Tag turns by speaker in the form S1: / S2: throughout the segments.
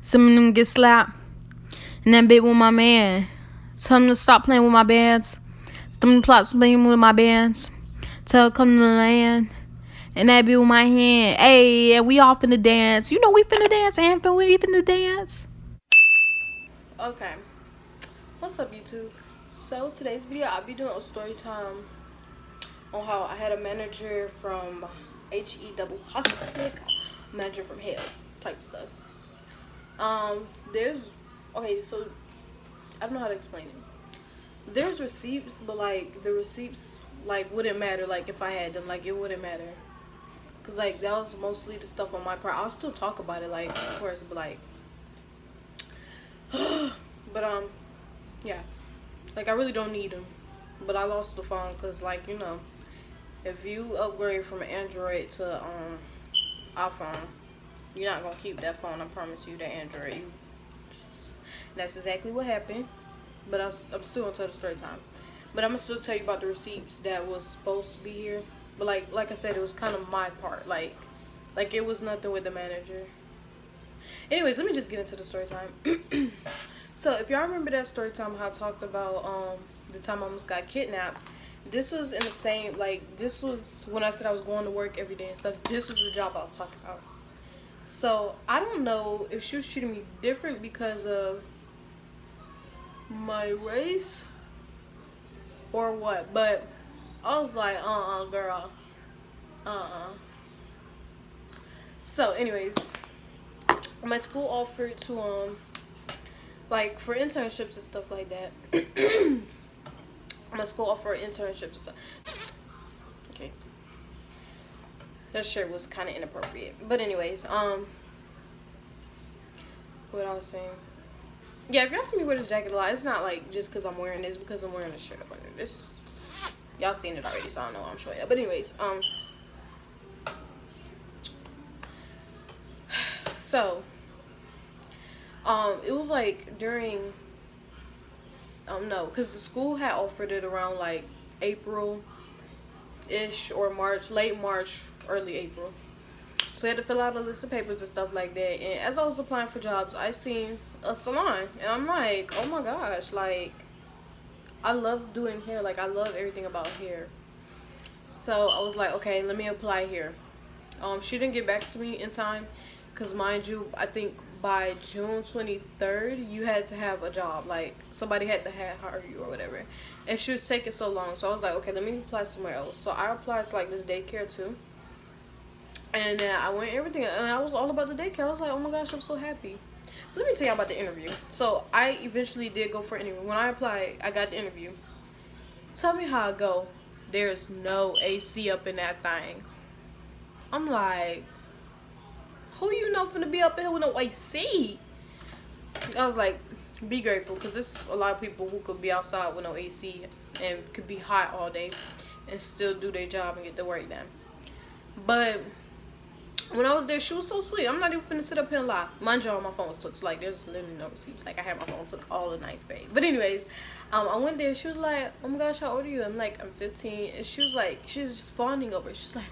S1: Some of them get slapped. And that bit with my man. Tell him to stop playing with my bands. Stop playing with my bands. Tell him come to the land. And that bit with my hand. Hey, and we all finna dance. You know we finna dance and we finna dance. Okay. What's up, YouTube? So today's video, I'll be doing a story time on how I had a manager from HE double hockey stick, manager from hell type stuff. So I don't know how to explain it. There's receipts, but like the receipts like wouldn't matter like if I had them, like it wouldn't matter. Cause like that was mostly the stuff on my part. I'll still talk about it, like of course, but like yeah, like I really don't need them. But I lost the phone because like, you know, if you upgrade from Android to iPhone, you're not gonna keep that phone. I promise you, that Android. That's exactly what happened. But I'm still gonna tell the story time. But I'm gonna still tell you about the receipts that was supposed to be here. But like I said, it was kind of my part. Like it was nothing with the manager. Anyways, let me just get into the story time. So if y'all remember that story time, how I talked about the time I almost got kidnapped. This was in the same, like, this was when I said I was going to work every day and stuff. This was the job I was talking about. So I don't know if she was treating me different because of my race or what, but I was like, girl, So anyways, my school offered to like for internships and stuff like that. My school offered internships and stuff. Okay, that shirt was kind of inappropriate, but anyways, what I was saying. Yeah, if y'all see me wear this jacket a lot, it's not like just because I'm wearing this, because I'm wearing a shirt up under this. Y'all seen it already, so I don't know. I'm sure. Yeah, but anyways, so it was like during no, because the school had offered it around like April ish or March, late March, early April. So I had to fill out a list of papers and stuff like that. And as I was applying for jobs, I seen a salon, and I'm like, oh my gosh, like I love doing hair, like I love everything about hair. So I was like, okay, let me apply here. She didn't get back to me in time, because mind you, I think by June 23rd you had to have a job, like somebody had to hire you or whatever, and she was taking so long. So I was like, okay, let me apply somewhere else. So I applied to like this daycare too, and I went everything, and I was all about the daycare. I was like, oh my gosh, I'm so happy. Let me tell you about the interview. So I eventually did go for an interview. When I applied, I got the interview. Tell me how I go. There's no AC up in that thing. I'm like, who you know finna be up in here with no AC? I was like, be grateful, because there's a lot of people who could be outside with no AC and could be hot all day and still do their job and get the work done. But when I was there, she was so sweet. I'm not even finna sit up here and lie. Mind you, all my phone was took. So like, there's literally no receipts. Like, I had my phone took all the ninth grade. But anyways, I went there. She was like, oh my gosh, how old are you? I'm like, I'm 15. And she was like, she was just fawning over it. She was like,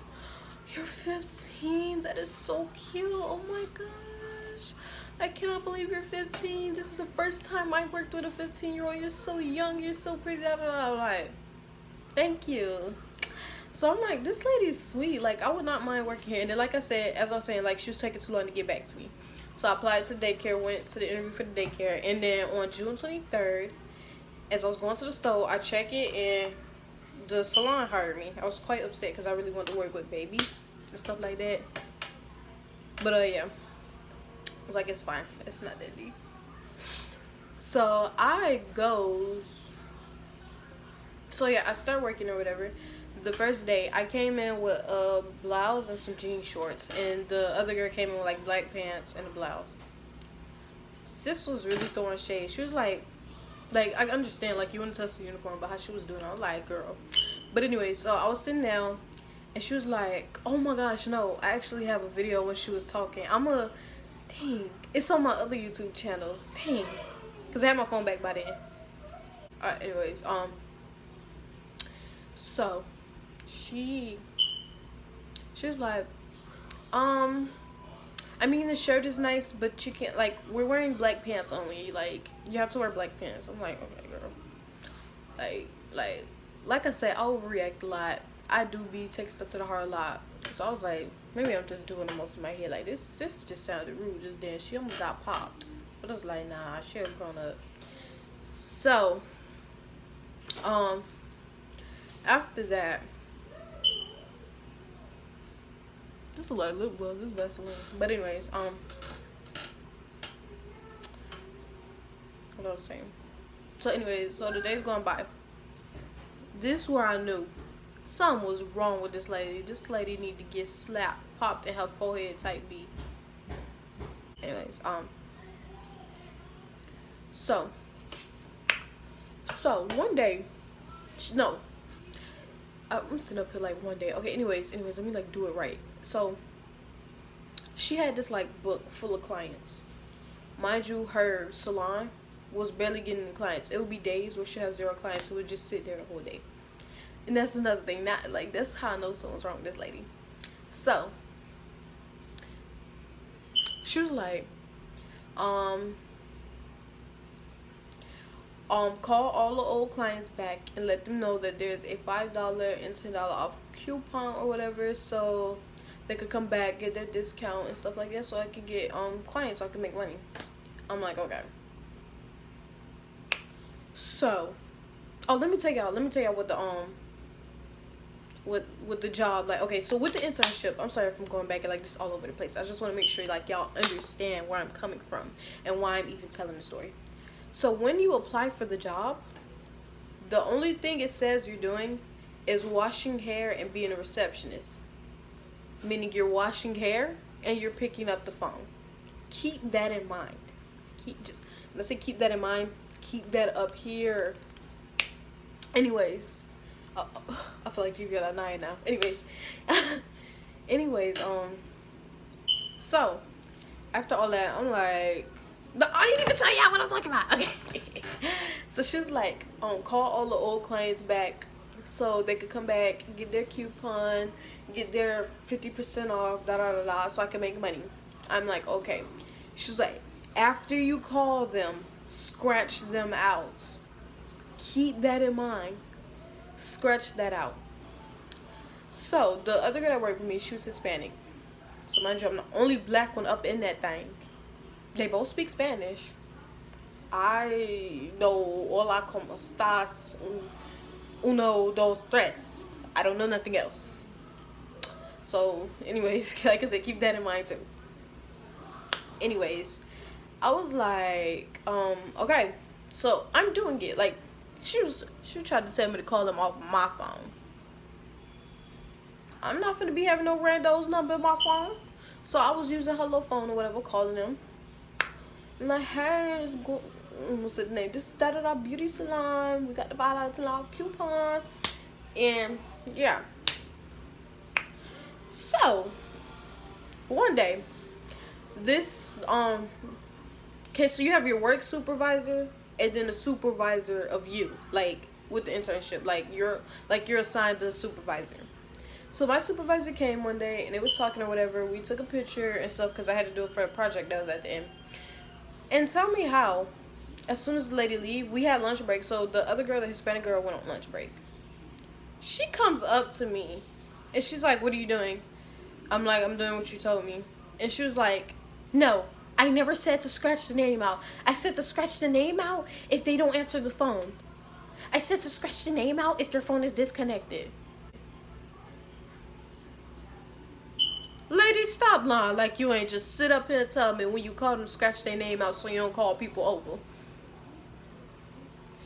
S1: you're 15? That is so cute. Oh my gosh, I cannot believe you're 15. This is the first time I worked with a 15-year-old. You're so young. You're so pretty. I'm like, thank you. So I'm like, this lady is sweet. Like, I would not mind working here. And then, like I said, as I was saying, like, she was taking too long to get back to me. So I applied to daycare, went to the interview for the daycare. And then on June 23rd, as I was going to the store, I checked it, and the salon hired me. I was quite upset because I really wanted to work with babies and stuff like that. But, yeah. I was like, it's fine. It's not that deep. So I goes. So, yeah, I start working or whatever. The first day, I came in with a blouse and some jean shorts, and the other girl came in with like black pants and a blouse. Sis was really throwing shade. She was like I understand, like, you want to test the uniform, but how she was doing, I was like, girl. But anyway, so I was sitting down, and she was like, oh my gosh, no, I actually have a video when she was talking. Dang, it's on my other YouTube channel. Dang, because I had my phone back by then. Alright, anyways, so she was like, I I mean, the shirt is nice, but you can't, like, we're wearing black pants only. Like, you have to wear black pants. I'm like, okay, girl. Like I said, I overreact a lot. I do be take stuff to the heart a lot. So I was like, maybe I'm just doing the most in my head. Like, this just sounded rude just then. She almost got popped. But I was like, nah, she had grown up. So, after that, this is like lip gloss, this Vaseline. But anyways, what I was saying. So anyways, so the days going by. This is where I knew something was wrong with this lady. This lady need to get slapped, popped in her forehead type B. Anyways, so one day, no, I'm sitting up here like one day. Okay, anyways, let me like do it right. So she had this like book full of clients. Mind you, her salon was barely getting any clients. It would be days where she have 0 clients who would just sit there the whole day. And that's another thing. Not like, that's how I know something's wrong with this lady. So she was like, call all the old clients back and let them know that there's a $5 and $10 off coupon or whatever, so they could come back, get their discount and stuff like that, so I could get clients, so I can make money. I'm like, okay. So, let me tell y'all what the with the job, like, okay, so with the internship, I'm sorry if I'm going back and like this all over the place. I just want to make sure like y'all understand where I'm coming from and why I'm even telling the story. So when you apply for the job, the only thing it says you're doing is washing hair and being a receptionist. Meaning you're washing hair and you're picking up the phone. Keep that in mind. Keep that in mind. Keep that up here. Anyways, I feel like GV got a 9 now. Anyways, so after all that, I'm like, I didn't even tell y'all what I'm talking about. Okay. So she was like, call all the old clients back so they could come back, get their coupon, get their 50% off, so I can make money. I'm like, okay. She's like, after you call them, scratch them out. Keep that in mind. Scratch that out. So the other girl that worked with me, she was Hispanic. So mind you, I'm the only black one up in that thing. They both speak Spanish. I know hola, como estás, uno, dos, tres. I don't know nothing else. So anyways, like I said, keep that in mind too. Anyways, I was like, okay, so I'm doing it. Like, she tried to tell me to call them off my phone. I'm not gonna be having no randos number in my phone. So I was using her little phone or whatever, calling them. And like, hey, what's the name? This is da-da-da beauty salon. We got the $5 coupon. And yeah. So one day, this okay, so you have your work supervisor and then the supervisor of you, like with the internship, like you're assigned to a supervisor. So my supervisor came one day and it was talking or whatever. We took a picture and stuff because I had to do it for a project that was at the end. And tell me how, as soon as the lady leave, we had lunch break. So the other girl, the Hispanic girl, went on lunch break. She comes up to me and she's like, what are you doing? I'm like, I'm doing what you told me. And she was like, no, I never said to scratch the name out. I said to scratch the name out if they don't answer the phone. I said to scratch the name out if their phone is disconnected. Lady, stop lying like you ain't just sit up here and tell me when you call them scratch their name out so you don't call people over.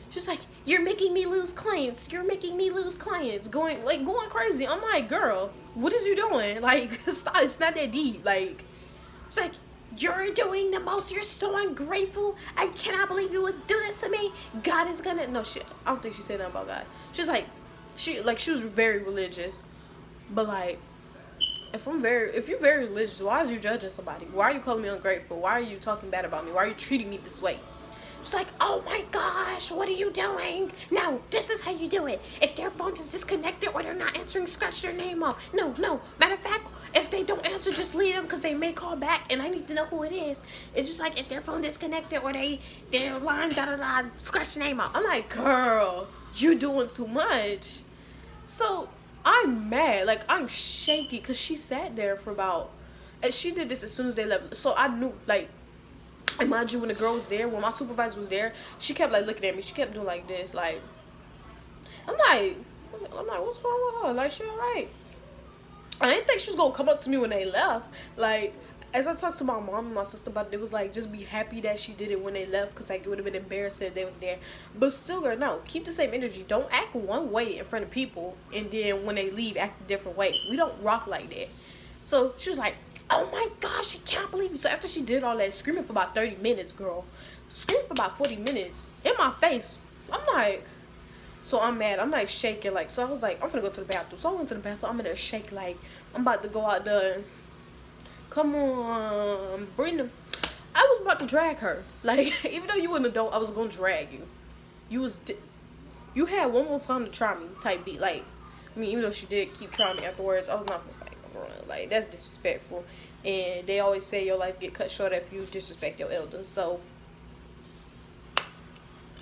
S1: She was like, you're making me lose clients. You're making me lose clients. Going crazy. I'm like, girl, what is you doing? Like, stop. It's not that deep. Like, it's like, you're doing the most. You're so ungrateful. I cannot believe you would do this to me. God is gonna. No, shit. I don't think she said nothing about God. She's like, she was very religious. But like, if you're very religious, why is you judging somebody? Why are you calling me ungrateful? Why are you talking bad about me? Why are you treating me this way? She's like, oh my gosh, what are you doing? No, this is how you do it. If their phone is disconnected or they're not answering, scratch their name off. No. Matter of fact,
S2: If they don't answer, just leave them because they may call back and I need to know who it is. It's just like if their phone disconnected or their line scratch the name out.
S1: I'm like, girl, you doing too much. So I'm mad, like I'm shaky, because she sat there for about, and she did this as soon as they left. So I knew, like, and mind you, when the girl was there, when my supervisor was there, she kept like looking at me. She kept doing like this, like, I'm like, what's wrong with her? Like, she alright? I didn't think she was gonna come up to me when they left. Like, as I talked to my mom and my sister about it, it was like, just be happy that she did it when they left, because like it would have been embarrassing if they was there. But still, girl, no, keep the same energy. Don't act one way in front of people, and then when they leave, act a different way. We don't rock like that. So she was like, oh my gosh, I can't believe you. So after she did all that, screaming for about 30 minutes, girl, screaming for about 40 minutes in my face, I'm like, so I'm mad. I'm like shaking. Like, so I was like, I'm gonna go to the bathroom. So I went to the bathroom. I'm in there shaking. Like, I'm about to go out there. Come on, Brenda. I was about to drag her. Like, even though you an adult, I was gonna drag you. You had one more time to try me, type beat. Like, I mean, even though she did keep trying me afterwards, I was not gonna fight. Like, that's disrespectful. And they always say your life get cut short if you disrespect your elders. So,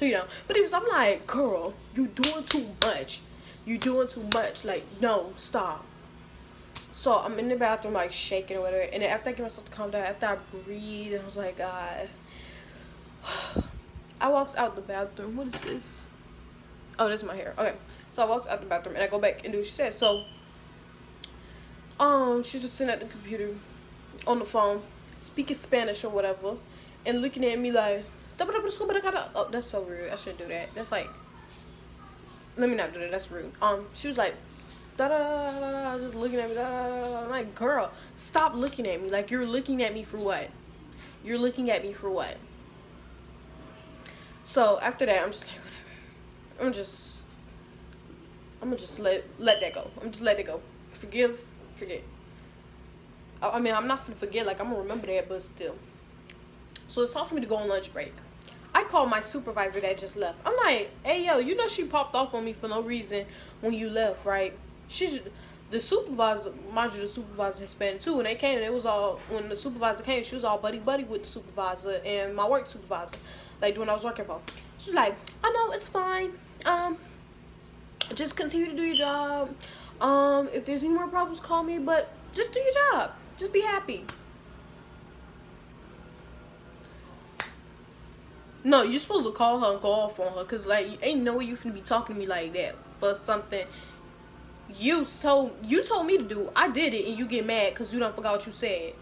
S1: you know. But I'm like, girl, you doing too much. You doing too much. Like, no, stop. So I'm in the bathroom, like shaking or whatever. And then after I get myself to calm down, after I breathe, and I was like, God. I walks out the bathroom. What is this? Oh, this is my hair. Okay. So I walks out the bathroom and I go back and do what she said. So, she's just sitting at the computer on the phone, speaking Spanish or whatever, and looking at me like, oh, that's so rude. I shouldn't do that. That's like, let me not do that. That's rude. She was like, just looking at me. I'm like, girl, stop looking at me. Like, you're looking at me for what? You're looking at me for what? So after that, I'm just like, whatever. I'm gonna just let that go. I'm just let it go. Forgive, forget. I mean, I'm not gonna forget. Like, I'm gonna remember that, but still. So it's time for me to go on lunch break. I called my supervisor that just left. I'm like, hey, yo, you know she popped off on me for no reason when you left, right? She's the supervisor, mind you, the supervisor Hispanic too. When they came, it was all, when the supervisor came, she was all buddy with the supervisor and my work supervisor, like when I was working for. She's like, I know, it's fine. Just continue to do your job. If there's any more problems, call me. But just do your job. Just be happy. No, you're supposed to call her and go off on her, cause like ain't no way you finna be talking to me like that for something you told me to do. I did it, and you get mad cause you don't forgot what you said.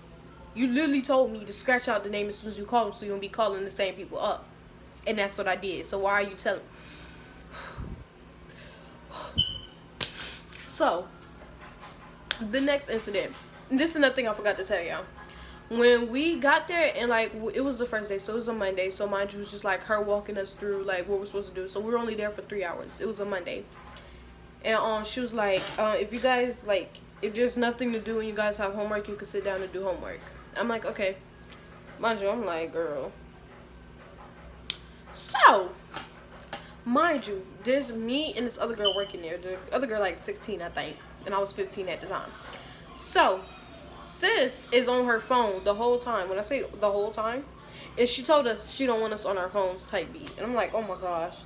S1: You literally told me to scratch out the name as soon as you call them, so you don't be calling the same people up, and that's what I did. So why are you telling? So the next incident. This is another thing I forgot to tell y'all. When we got there, and like it was the first day, so it was a Monday, so mind you, it was just like her walking us through like what we're supposed to do. So we were only there for 3 hours. It was a Monday, and she was like, if you guys like, if there's nothing to do and you guys have homework, you can sit down and do homework. I'm like, okay. Mind you, I'm like, girl. So mind you, there's me and this other girl working there. The other girl like 16, I think, and I was 15 at the time. So sis is on her phone the whole time. When I say the whole time, and she told us she don't want us on our phones type beat. And I'm like, oh my gosh.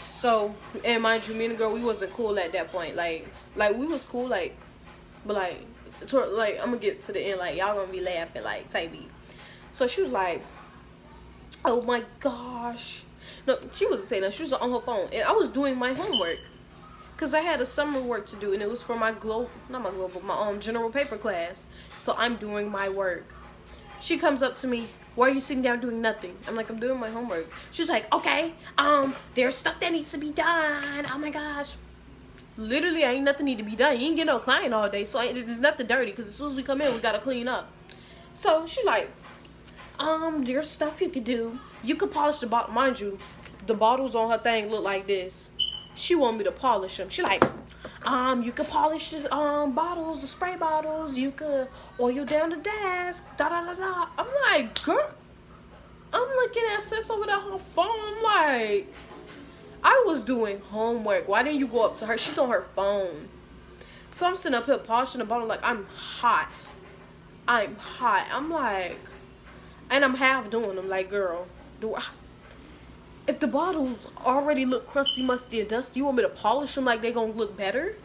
S1: So, and mind you, me and the girl, we wasn't cool at that point. Like we was cool, like, but like I'm gonna get to the end, like y'all gonna be laughing, like type beat. So she was like, oh my gosh. No, she wasn't saying that. She was on her phone, and I was doing my homework. Cause I had a summer work to do, and it was for my my general paper class. So I'm doing my work. She comes up to me, why are you sitting down doing nothing? I'm like, I'm doing my homework. She's like, okay, there's stuff that needs to be done. Oh my gosh. Literally, ain't nothing need to be done. You ain't get no client all day, so there's nothing dirty. Cause as soon as we come in, we gotta clean up. So she like, there's stuff you could do. You could polish the bottle. Mind you, the bottles on her thing look like this. She want me to polish them. She like, you could polish the bottles, the spray bottles. You could oil down the desk. Da da da da. I'm like, girl. I'm looking at sis over there on her phone. I'm like, I was doing homework. Why didn't you go up to her? She's on her phone. So I'm sitting up here polishing the bottle like I'm hot. I'm hot. I'm like, and I'm half doing them like, girl, do I, if the bottles already look crusty, musty, and dusty, you want me to polish them like they gonna look better?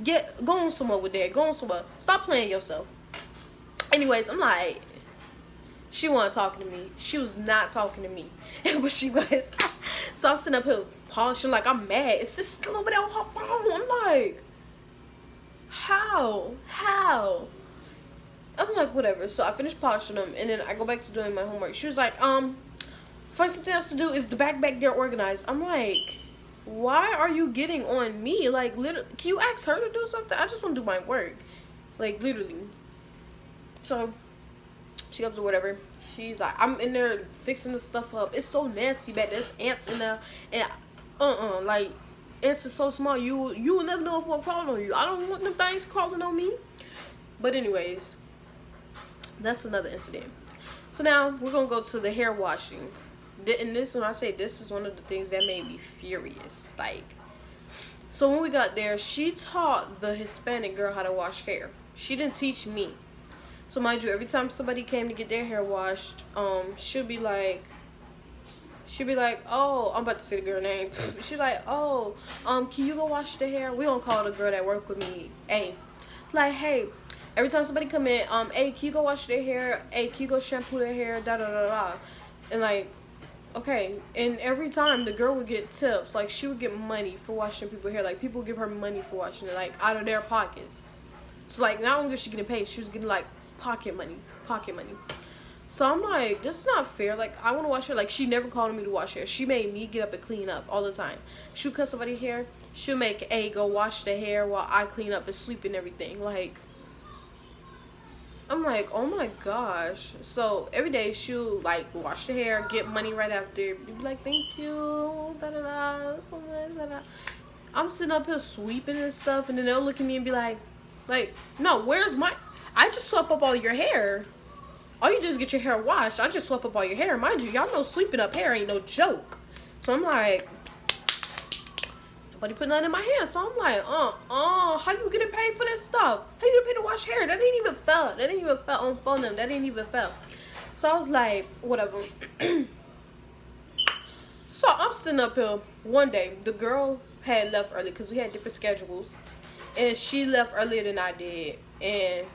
S1: Go on somewhere with that. Go on somewhere. Stop playing yourself. Anyways, I'm like, she wasn't talking to me. She was not talking to me. But she was. So I'm sitting up here polishing like I'm mad. It's just still over there on her phone. I'm like, how? I'm like, whatever. So I finished polishing them, and then I go back to doing my homework. She was like, find something else to do. Is the back there organized? I'm like, why are you getting on me? Like, literally, can you ask her to do something? I just want to do my work. Like, literally. So she comes or whatever. She's like, I'm in there fixing the stuff up. It's so nasty back there. There's ants in there, and like, ants are so small. You will never know if one crawling on you. I don't want them things crawling on me. But anyways, that's another incident. So now we're gonna go to the hair washing. And this, when I say this, is one of the things that made me furious. Like, so when we got there, she taught the Hispanic girl how to wash hair. She didn't teach me. So mind you, every time somebody came to get their hair washed, she'll be like, oh, I'm about to say the girl name. She's like, oh, can you go wash the hair? We don't call the girl that work with me A. Like, hey, every time somebody come in, hey, can you go wash their hair? Hey, can you go shampoo their hair? Da da da da. And like, okay, and every time the girl would get tips. Like, she would get money for washing people's hair. Like, people give her money for washing it, like, out of their pockets. So like, not only was she getting paid, she was getting like pocket money. So I'm like, this is not fair. Like, I want to wash hair. Like, she never called me to wash hair. She made me get up and clean up all the time. She'll cut somebody's hair. She'll make A go wash the hair while I clean up and sweep and everything. Like, I'm like, oh my gosh. So every day she'll like wash the hair, get money right after. You'd be like, thank you. Da da da. So nice, da, da. I'm sitting up here sweeping and stuff, and then they'll look at me and be like, no, where's my? I just swept up all your hair. All you do is get your hair washed. I just swept up all your hair. Mind you, y'all know sweeping up hair ain't no joke. So I'm like, nobody put nothing in my hair. So I'm like, how you getting paid for this stuff? How you getting paid to wash hair? That ain't even felt. That ain't even felt on phone them. That ain't even felt. So I was like, whatever. So I'm sitting up here one day. The girl had left early because we had different schedules, and she left earlier than I did. And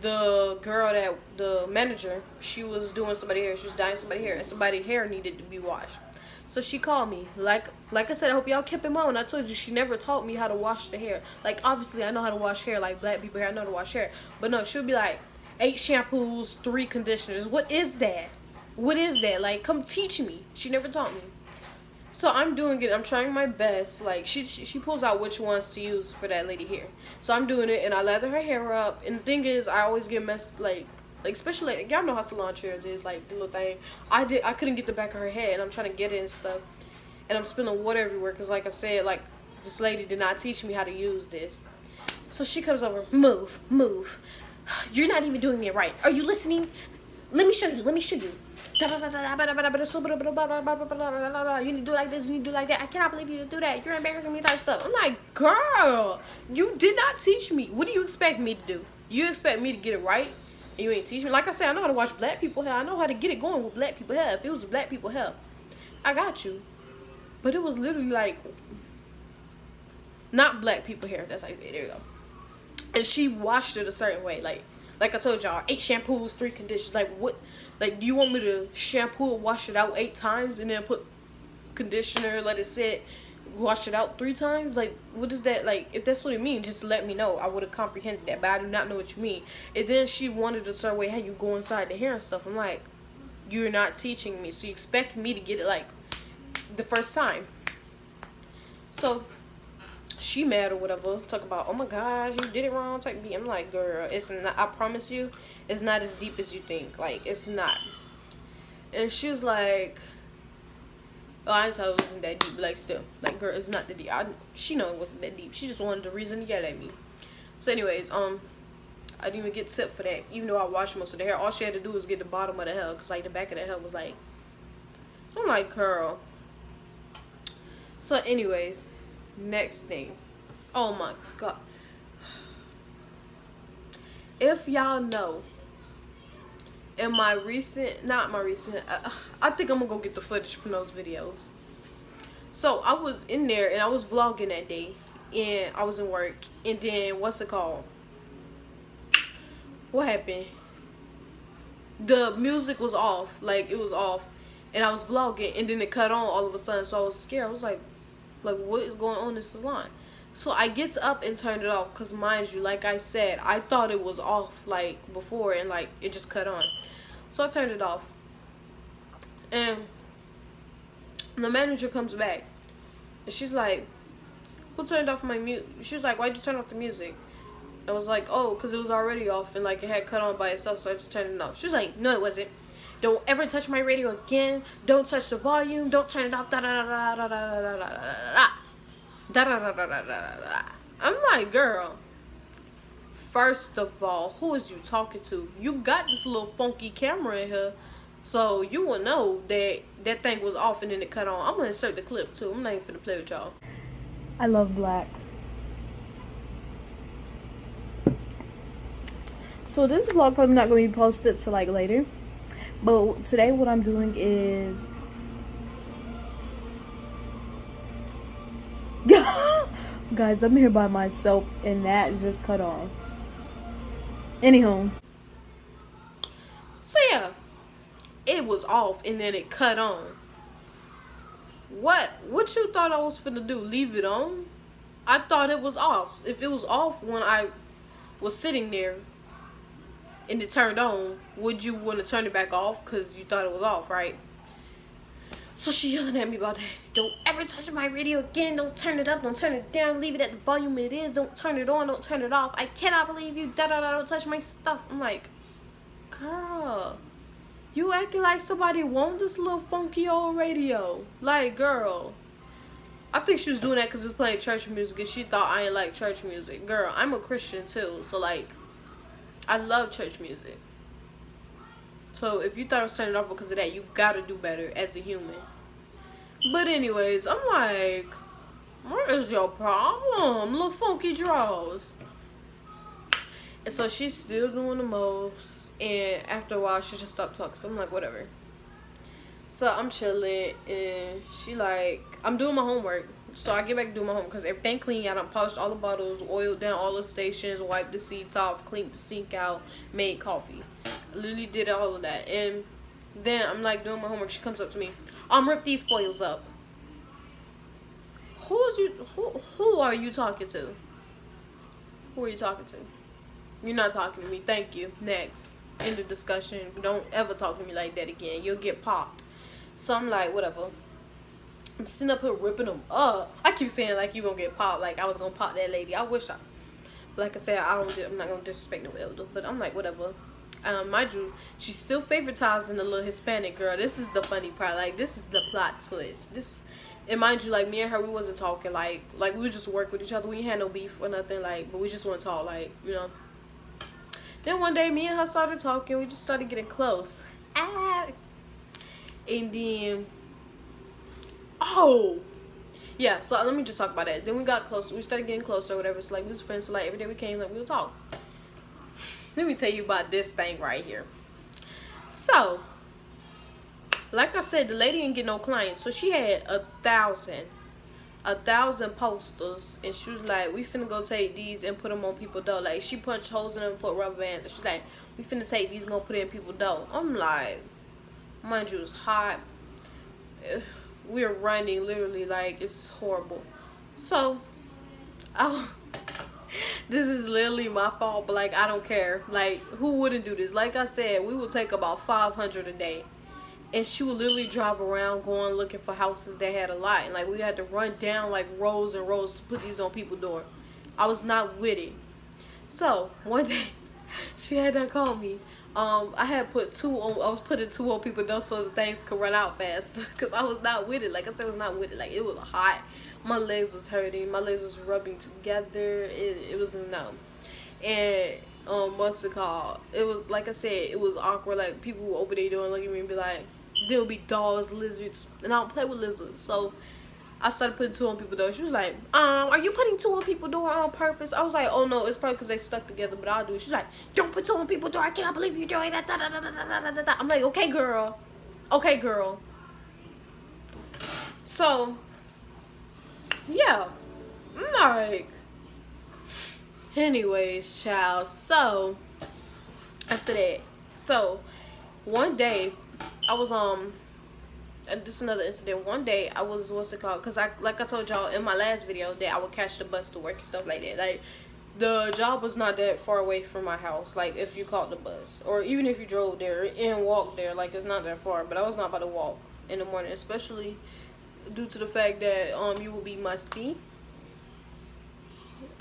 S1: the girl that the manager, she was doing somebody's hair. She was dyeing somebody's hair, and somebody's hair needed to be washed. So she called me. Like I said, I hope y'all kept in mind when I told you she never taught me how to wash the hair. Like, obviously I know how to wash hair, like black people hair, I know how to wash hair. But no, she'll be like, 8 shampoos, 3 conditioners. What is that? Like, come teach me. She never taught me. So I'm doing it. I'm trying my best. Like, she pulls out which ones to use for that lady here. So I'm doing it, and I lather her hair up. And the thing is, I always get messed, like especially, like, y'all know how salon chairs is, like, the little thing. I couldn't get the back of her head, and I'm trying to get it and stuff. And I'm spilling water everywhere, because, like I said, like, this lady did not teach me how to use this. So she comes over, move. You're not even doing it right. Are you listening? Let me show you. You need to do like this, you need to do like that. I cannot believe you do that. You're embarrassing me, type stuff. I'm like, girl, you did not teach me. What do you expect me to do? You expect me to get it right? And you ain't teach me? Like I said, I know how to wash black people hair. I know how to get it going with black people hair. If it was black people hair, I got you. But it was literally like, not black people hair. That's how you say it. There you go. And she washed it a certain way. Like I told y'all, 8 shampoos, 3 conditioners. Like, what? Like, do you want me to shampoo it, wash it out 8 times, and then put conditioner, let it sit, wash it out 3 times? Like, what is that? Like, if that's what it means, just let me know. I would have comprehended that, but I do not know what you mean. And then she wanted a certain way how you go inside the hair and stuff. I'm like, you're not teaching me, so you expect me to get it, like, the first time. So she mad or whatever, talk about, oh my gosh, you did it wrong, type B. I'm like, girl, it's not, I promise you, it's not as deep as you think. Like, it's not. And she was like, oh, I didn't tell her it wasn't that deep. Like, still, like, girl, it's not that deep. She know it wasn't that deep. She just wanted the reason to yell at me. So anyways, I didn't even get tipped for that, even though I washed most of the hair. All she had to do was get the bottom of the hair, because, like, the back of the hair was like, so I'm like, girl. So anyways, next thing, Oh my god. If y'all know, in my recent, not my recent, I think I'm gonna go get the footage from those videos. So I was in there and I was vlogging that day, and I was in work, and then what's it called? What happened? The music was off, like it was off, and I was vlogging, and then it cut on all of a sudden. So I was scared. I was like what is going on in the salon? So I get up and turn it off, because mind you, like I said, I thought it was off like before, and like it just cut on. So I turned it off, and the manager comes back, and she's like, who turned off my music? She was like, why'd you turn off the music? I was like, oh, because it was already off, and like it had cut on by itself, so I just turned it off. She was like, no, it wasn't. Don't ever touch my radio again. Don't touch the volume. Don't turn it off. Da da da da da da da da da da da da da da. I'm like, girl, first of all, who is you talking to? You got this little funky camera in here, so you will know that that thing was off and then it cut on. I'm gonna insert the clip too. I'm not even finna play with y'all. I love black. So this vlog probably not gonna be posted till like later, but today what I'm doing is guys, I'm here by myself and that just cut on. Anywho, so yeah, it was off and then it cut on. What you thought I was finna do? Leave it on? I thought it was off. If it was off when I was sitting there and it turned on, would you want to turn it back off because you thought it was off, right? So she yelling at me about that. Don't ever touch my radio again. Don't turn it up. Don't turn it down. Leave it at the volume it is. Don't turn it on. Don't turn it off. I cannot believe you. Da da da. Don't touch my stuff. I'm like, girl, you acting like somebody want this little funky old radio. Like, girl, I think she was doing that because it was playing church music and she thought I ain't like church music. Girl, I'm a Christian too, so like, I love church music. So if you thought I was turning it off because of that, you gotta do better as a human. But anyways, I'm like, what is your problem? Little funky draws. And so she's still doing the most. And after a while, she just stopped talking. So I'm like, whatever. So I'm chilling. And she like, I'm doing my homework. So I get back to do my homework because everything clean. I done polished all the bottles, oiled down all the stations, wiped the seats off, cleaned the sink out, made coffee. I literally did all of that. And then I'm like doing my homework. She comes up to me. Rip these foils up. Who are you talking to? Who are you talking to? You're not talking to me. Thank you. Next. End of discussion. Don't ever talk to me like that again. You'll get popped. So I'm like, whatever. I'm sitting up here ripping them up. I keep saying like you gonna get popped. Like I was gonna pop that lady. I wish I. Like I said, I'm not gonna disrespect no elder. But I'm like, whatever. Mind you, she's still favoritizing the little Hispanic girl. This is the funny part. Like, this is the plot twist. And mind you, like, me and her, we wasn't talking. Like we would just work with each other. We ain't had no beef or nothing. Like, but we just want to talk. Like, you know. Then one day, me and her started talking. We just started getting close. And then, yeah. So let me just talk about that. Then we got closer. We started getting closer or whatever. So like, we was friends. So like, every day we came, like, we would talk. Let me tell you about this thing right here. So, like I said, the lady didn't get no clients. So she had 1,000 posters. And she was like, we finna go take these and put them on people's door. Like, she punched holes in them and put rubber bands. And she's like, we finna take these and go put it in people's door. I'm like, mind you, it's hot. We're running, literally, like, it's horrible. So, this is literally my fault, but like I don't care. Like, who wouldn't do this? Like I said, we would take about 500 a day, and she would literally drive around going looking for houses that had a lot, and like we had to run down like rows and rows to put these on people's door. I was not with it. So one day she had to call me. I had put two on. I was putting two on people's door so the things could run out fast because I was not with it. Like I said, I was not with it. Like, it was hot. My legs was hurting. My legs was rubbing together. It was a no. And what's it called? It was, like I said, it was awkward. Like, people would open their door and look at me and be like, there'll be dogs, lizards, and I don't play with lizards. So I started putting 2 on people's door. She was like, are you putting 2 on people's door on purpose? I was like, oh no, it's probably because they stuck together, but I'll do it. She's like, don't put 2 on people's door. I cannot believe you're doing that. Da, da, da, da, da, da, da, da. I'm like, okay, girl. Okay, girl. So, yeah. I'm like, anyways, child. So, after that, so, one day, I was, and this is another incident. One day I was, what's it called? Because like I told y'all in my last video that I would catch the bus to work and stuff like that. Like, the job was not that far away from my house. Like, if you caught the bus, or even if you drove there and walked there, like, it's not that far. But I was not about to walk in the morning, especially due to the fact that you will be musty.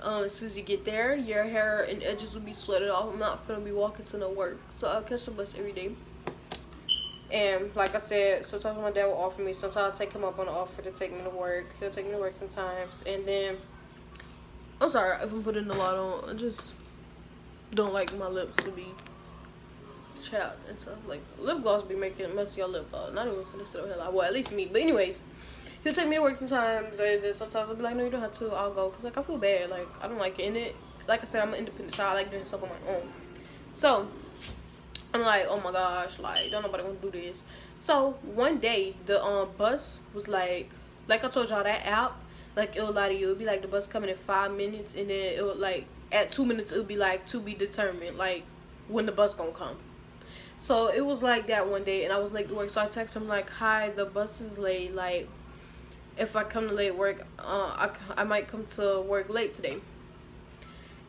S1: As soon as you get there, your hair and edges will be sweated off. I'm not gonna be walking to no work, so I'll catch the bus every day. And like I said, sometimes my dad will offer me. Sometimes I take him up on the offer to take me to work. He'll take me to work sometimes. And then, I'm sorry if I'm putting a lot on. I just don't like my lips to be chapped and stuff. Like, lip gloss be making it mess your lip up. Not even gonna sit over here like, well, at least me. But anyways, he'll take me to work sometimes. And then sometimes I'll be like, no, you don't have to. I'll go. Because, like, I feel bad. Like, I don't like it. And it, like I said, I'm an independent child. I like doing stuff on my own. So, I'm like, oh my gosh, like, don't nobody want to do this. So one day the bus was like I told y'all, that app, like, it'll lie to you. It'll be like the bus coming in 5 minutes, and then it'll, like, at 2 minutes it'll be like, to be determined, like, when the bus gonna come. So it was like that one day, and I was late to work. So I texted him like, hi, the bus is late. Like, if I come to late work, I might come to work late today.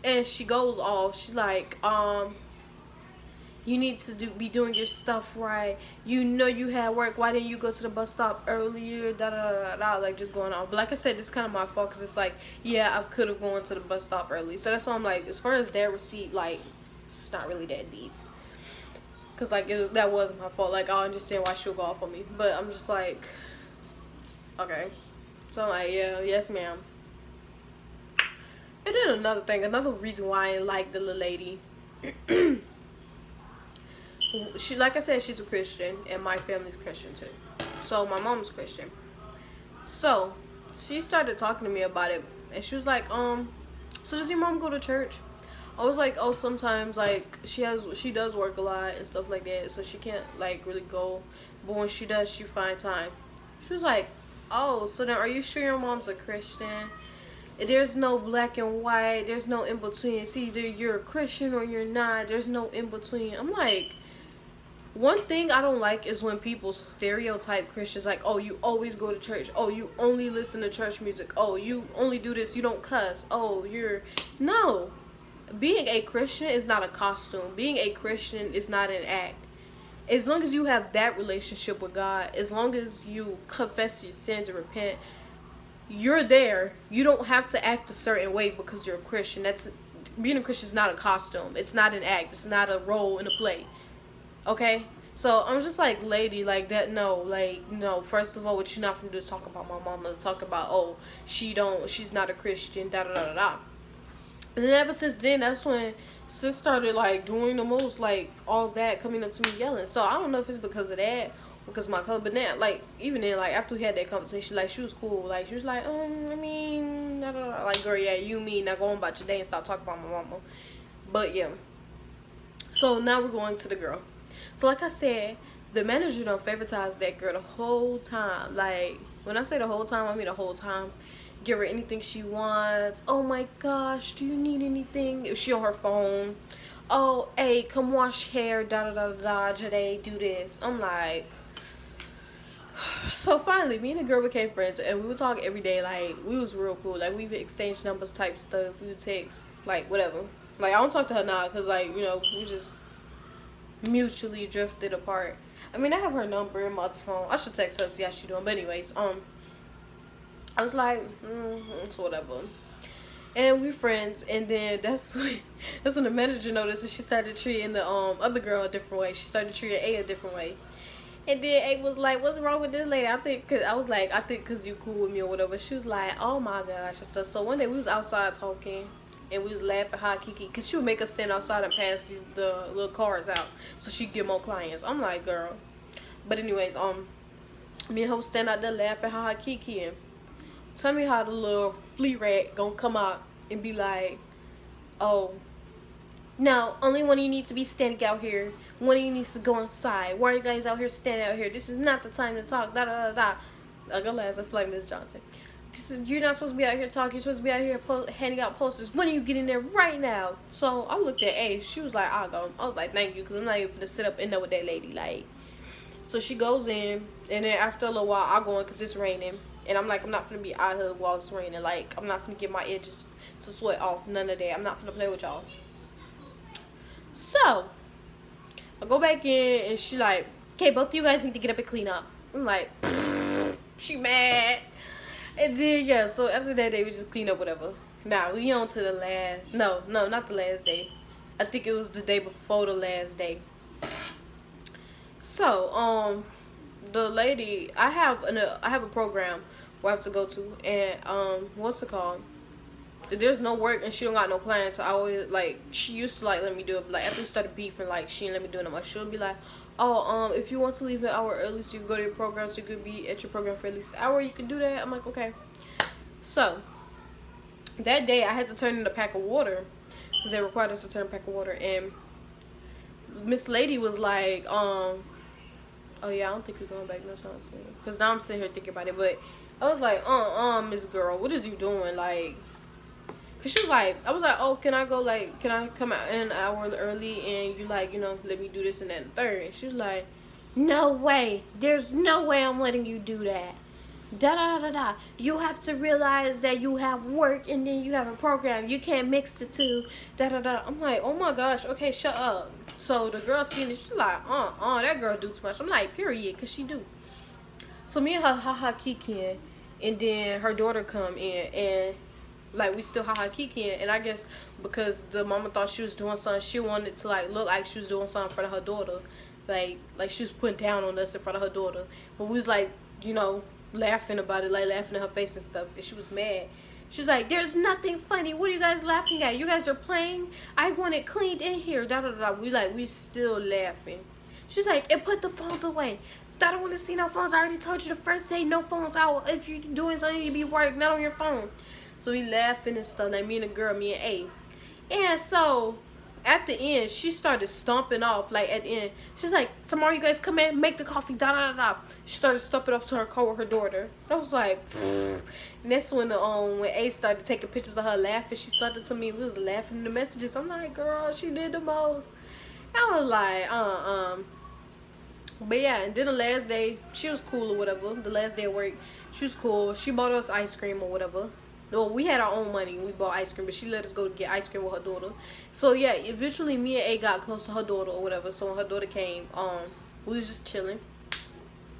S1: And she goes off. She's like, you need to be doing your stuff right. You know you had work. Why didn't you go to the bus stop earlier? Da da da da. Like, just going on. But like I said, this is kind of my fault, because it's like, yeah, I could have gone to the bus stop early. So that's why I'm like, as far as that receipt, like, it's not really that deep. Because, like, that wasn't my fault. Like, I understand why she'll go off on me. But I'm just like, okay. So I'm like, yeah, yes, ma'am. And then another thing, another reason why I didn't like the little lady. She, like I said, she's a Christian, and my family's Christian too. So my mom's Christian. So she started talking to me about it, and she was like, so does your mom go to church? I was like, oh, sometimes, like, she does work a lot and stuff like that, so she can't, like, really go, but when she does, she finds time. She was like, oh, so then are you sure your mom's a Christian? There's no black and white, there's no in between. It's either you're a Christian or you're not. There's no in between. I'm like, one thing I don't like is when people stereotype Christians, like, oh, you always go to church. Oh, you only listen to church music. Oh, you only do this. You don't cuss. Oh, no. Being a Christian is not a costume. Being a Christian is not an act. As long as you have that relationship with God, as long as you confess your sins and repent, you're there. You don't have to act a certain way because you're a Christian. Being a Christian is not a costume. It's not an act. It's not a role in a play. Okay? So I'm just like, lady, like, that, no, like, no. First of all, what you're not from do is talk about my mama, talk about, oh, she's not a Christian, da da da da da. And then ever since then, that's when sis started, like, doing the most, like, all that, coming up to me yelling. So I don't know if it's because of that or because of my color, but now, like, even then, like, after we had that conversation, like, she was cool. Like, she was like, I mean, da, da, da. Like, girl, yeah, you mean, now go on about your day and stop talking about my mama. But yeah. So now we're going to the girl. So like I said, the manager don't favoritize that girl the whole time. Like, when I say the whole time, I mean the whole time. Give her anything she wants. Oh my gosh, do you need anything? If she on her phone, oh, hey, come wash hair, da da da da, today, do this. I'm like, so finally, me and the girl became friends, and we would talk every day. Like, we was real cool. Like, we would exchange numbers type stuff. We would text, like, whatever. Like, I don't talk to her now because, like, you know, we just mutually drifted apart. I mean, I have her number in my other phone. I should text her, see how she doing. But anyways, I was like, it's whatever. And we're friends. And then that's when the manager noticed, and she started treating the other girl a different way. She started treating A a different way. And then A was like, what's wrong with this lady? I think because you cool with me or whatever. She was like, oh my gosh. And stuff. So one day we was outside talking, and we was laughing high kiki, because she would make us stand outside and pass the little cars out so she could get more clients. I'm like, girl. But anyways, me and her stand out there laughing high kiki. Tell me how the little flea rat gonna come out and be like, oh, no, only one of you needs to be standing out here. One of you needs to go inside. Why are you guys out here standing out here? This is not the time to talk. Da da da da. I'm gonna last. I feel like Miss Johnson. You're not supposed to be out here talking. You're supposed to be out here handing out posters. When are you getting there right now? So I looked at A. She was like, I'll go. I was like, thank you, because I'm not even going to sit up and know with that lady. Like, so she goes in, and then after a little while, I'll go in because it's raining. And I'm like, I'm not going to be out here while it's raining. Like, I'm not going to get my edges to sweat off. None of that. I'm not going to play with y'all. So I go back in, and she like, okay, both of you guys need to get up and clean up. I'm like, she mad. And then, yeah, so after that day, we just clean up whatever. Nah, we on to the last, no, not the last day. I think it was the day before the last day. So, the lady, I have a program where I have to go to, and, what's it called? There's no work, and she don't got no clients. I always, like, she used to, like, let me do it, but, like, after we started beefing, like, she didn't let me do it no more. She'll be like, oh, if you want to leave an hour early so you can go to your program, so you could be at your program for at least an hour, you can do that. I'm like, okay. So that day I had to turn in a pack of water because they required us to turn a pack of water, and Miss Lady was like, oh yeah, I don't think we're going back no time soon, because now I'm sitting here thinking about it. But I was like, Miss Girl, what is you doing? Like, because she was like, I was like, oh, can I go, like, can I come out an hour early, and you, like, you know, let me do this and that and third. And she was like, no way, there's no way I'm letting you do that. Da da da da. You have to realize that you have work and then you have a program. You can't mix the two. Da da da. I'm like, oh my gosh. Okay, shut up. So the girl seen it. She's like, that girl do too much. I'm like, period, cause she do. So me and her haha kikiing, and then her daughter come in, and like we still haha kikiing. And I guess because the mama thought she was doing something, she wanted to like look like she was doing something in front of her daughter, like she was putting down on us in front of her daughter. But we was like, you know, laughing about it, like laughing at her face and stuff, and she was mad. She was like, there's nothing funny, what are you guys laughing at? You guys are playing? I want it cleaned in here. Da da da. We still laughing. She's like, and put the phones away. I don't want to see no phones. I already told you the first day, no phones out. If you're doing something, you be work, not on your phone. So we laughing and stuff, like me and the girl, me and A. And so at the end, she started stomping off. Like at the end, she's like, tomorrow you guys come in, make the coffee, da da da da. She started stomping off to her car with her daughter. I was like, pfft. And that's when when A started taking pictures of her laughing. She sent it to me. We was laughing in the messages. I'm like, girl, she did the most. I was like, But yeah, and then the last day, she was cool or whatever. The last day of work, she was cool. She bought us ice cream or whatever. No, we had our own money. We bought ice cream, but she let us go get ice cream with her daughter. So yeah, eventually me and A got close to her daughter or whatever. So when her daughter came, we was just chilling.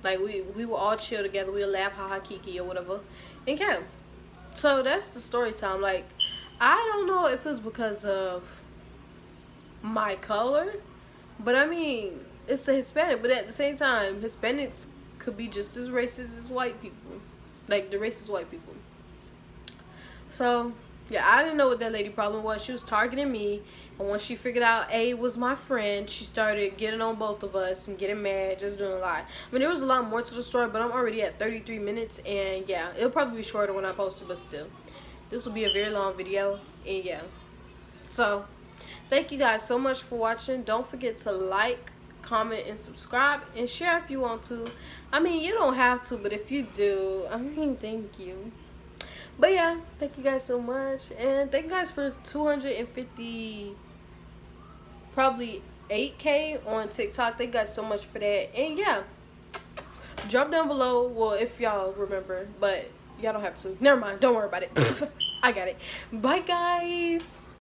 S1: Like we were all chill together. We would laugh, haha, kiki or whatever. And yeah, so that's the story time. Like, I don't know if it's because of my color, but I mean, it's a Hispanic. But at the same time, Hispanics could be just as racist as white people. Like the racist white people. So, yeah, I didn't know what that lady problem was. She was targeting me, and once she figured out A was my friend, she started getting on both of us and getting mad, just doing a lot. I mean, there was a lot more to the story, but I'm already at 33 minutes, and yeah, it'll probably be shorter when I post it, but still. This will be a very long video, and yeah. So, thank you guys so much for watching. Don't forget to like, comment, and subscribe, and share if you want to. I mean, you don't have to, but if you do, I mean, thank you. But yeah, thank you guys so much, and thank you guys for 250, probably 8K on TikTok. Thank you guys so much for that. And yeah, drop down below, well, if y'all remember, but y'all don't have to. Never mind, don't worry about it. I got it. Bye guys.